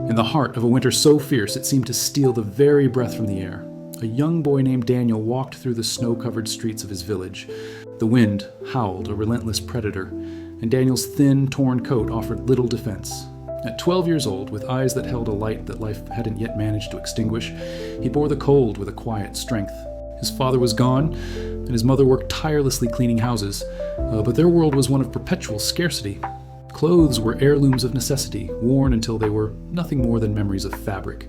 in the heart of a winter so fierce it seemed to steal the very breath from the air. A young boy named Daniel walked through the snow-covered streets of his village. The wind howled, a relentless predator, and Daniel's thin, torn coat offered little defense. At 12 years old, with eyes that held a light that life hadn't yet managed to extinguish, he bore the cold with a quiet strength. His father was gone, and his mother worked tirelessly cleaning houses, but their world was one of perpetual scarcity. Clothes were heirlooms of necessity, worn until they were nothing more than memories of fabric.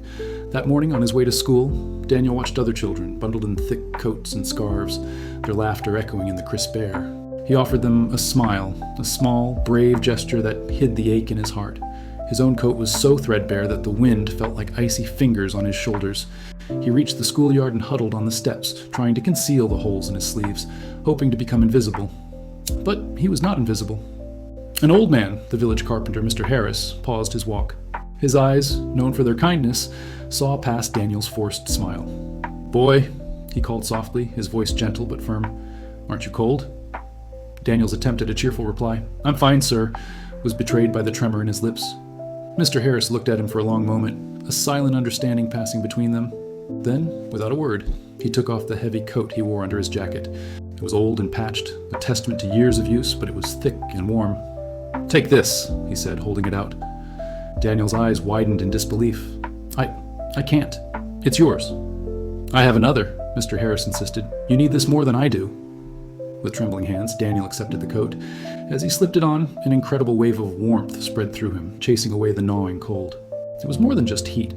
That morning, on his way to school, Daniel watched other children, bundled in thick coats and scarves, their laughter echoing in the crisp air. He offered them a smile, a small, brave gesture that hid the ache in his heart. His own coat was so threadbare that the wind felt like icy fingers on his shoulders. He reached the schoolyard and huddled on the steps, trying to conceal the holes in his sleeves, hoping to become invisible. But he was not invisible. An old man, the village carpenter, Mr. Harris, paused his walk. His eyes, known for their kindness, saw past Daniel's forced smile. "Boy," he called softly, his voice gentle but firm, "aren't you cold?" Daniel's attempt at a cheerful reply, "I'm fine, sir," was betrayed by the tremor in his lips. Mr. Harris looked at him for a long moment, a silent understanding passing between them. Then, without a word, he took off the heavy coat he wore under his jacket. It was old and patched, a testament to years of use, but it was thick and warm. "Take this," he said, holding it out. Daniel's eyes widened in disbelief. I can't. It's yours." "I have another," Mr. Harris insisted. "You need this more than I do." With trembling hands, Daniel accepted the coat. As he slipped it on, an incredible wave of warmth spread through him, chasing away the gnawing cold. It was more than just heat.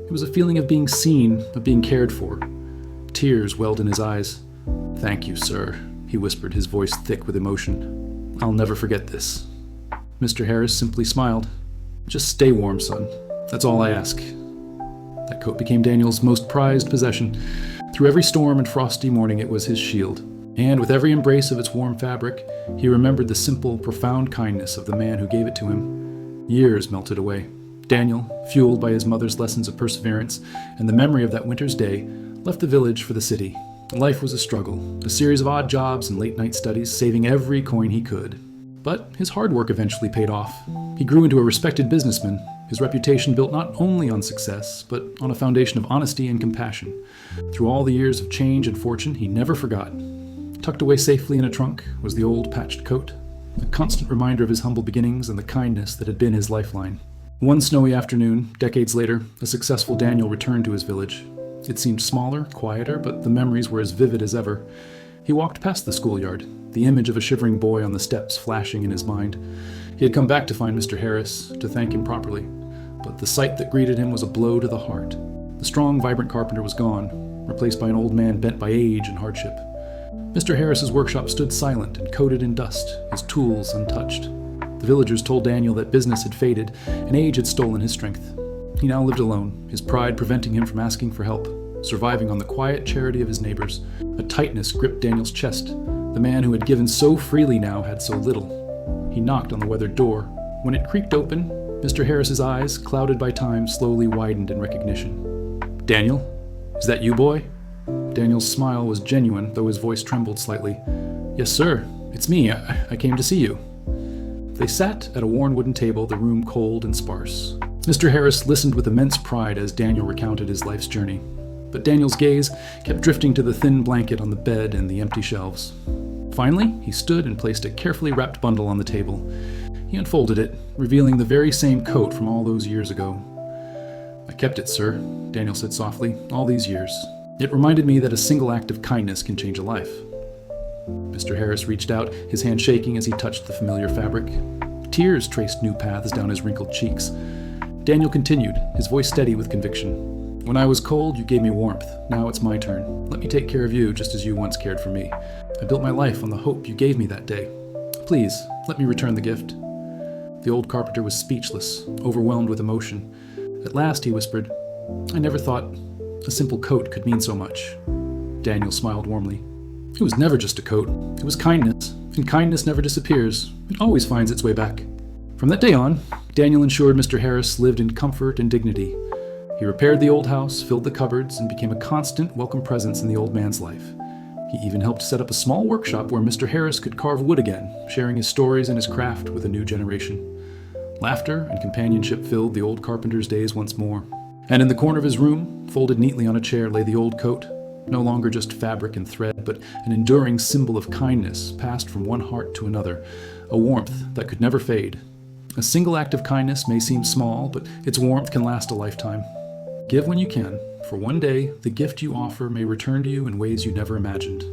It was a feeling of being seen, of being cared for. Tears welled in his eyes. "Thank you, sir," he whispered, his voice thick with emotion. "I'll never forget this." Mr. Harris simply smiled. "Just stay warm, son. That's all I ask." That coat became Daniel's most prized possession. Through every storm and frosty morning, it was his shield. And with every embrace of its warm fabric, he remembered the simple, profound kindness of the man who gave it to him. Years melted away. Daniel, fueled by his mother's lessons of perseverance and the memory of that winter's day, left the village for the city. Life was a struggle, a series of odd jobs and late-night studies, saving every coin he could. But his hard work eventually paid off. He grew into a respected businessman, his reputation built not only on success, but on a foundation of honesty and compassion. Through all the years of change and fortune, he never forgot. Tucked away safely in a trunk was the old patched coat, a constant reminder of his humble beginnings and the kindness that had been his lifeline. One snowy afternoon, decades later, a successful Daniel returned to his village. It seemed smaller, quieter, but the memories were as vivid as ever. He walked past the schoolyard, the image of a shivering boy on the steps flashing in his mind. He had come back to find Mr. Harris, to thank him properly. But the sight that greeted him was a blow to the heart. The strong, vibrant carpenter was gone, replaced by an old man bent by age and hardship. Mr. Harris's workshop stood silent and coated in dust, his tools untouched. The villagers told Daniel that business had faded, and age had stolen his strength. He now lived alone, his pride preventing him from asking for help, surviving on the quiet charity of his neighbors. A tightness gripped Daniel's chest. The man who had given so freely now had so little. He knocked on the weathered door. When it creaked open, Mr. Harris's eyes, clouded by time, slowly widened in recognition. "Daniel? Is that you, boy?" Daniel's smile was genuine, though his voice trembled slightly. "Yes, sir. It's me. I came to see you." They sat at a worn wooden table, the room cold and sparse. Mr. Harris listened with immense pride as Daniel recounted his life's journey. But Daniel's gaze kept drifting to the thin blanket on the bed and the empty shelves. Finally, he stood and placed a carefully wrapped bundle on the table. He unfolded it, revealing the very same coat from all those years ago. "I kept it, sir," Daniel said softly, "all these years. It reminded me that a single act of kindness can change a life." Mr. Harris reached out, his hand shaking as he touched the familiar fabric. Tears traced new paths down his wrinkled cheeks. Daniel continued, his voice steady with conviction. "When I was cold, you gave me warmth. Now it's my turn. Let me take care of you just as you once cared for me. I built my life on the hope you gave me that day. Please, let me return the gift." The old carpenter was speechless, overwhelmed with emotion. At last he whispered, "I never thought a simple coat could mean so much." Daniel smiled warmly. "It was never just a coat. It was kindness, and kindness never disappears. It always finds its way back." From that day on, Daniel ensured Mr. Harris lived in comfort and dignity. He repaired the old house, filled the cupboards, and became a constant, welcome presence in the old man's life. He even helped set up a small workshop where Mr. Harris could carve wood again, sharing his stories and his craft with a new generation. Laughter and companionship filled the old carpenter's days once more. And in the corner of his room, folded neatly on a chair, lay the old coat, no longer just fabric and thread, but an enduring symbol of kindness passed from one heart to another, a warmth that could never fade. A single act of kindness may seem small, but its warmth can last a lifetime. Give when you can, for one day the gift you offer may return to you in ways you never imagined.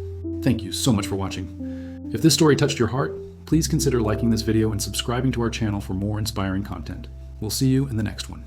Thank you so much for watching. If this story touched your heart, please consider liking this video and subscribing to our channel for more inspiring content. We'll see you in the next one.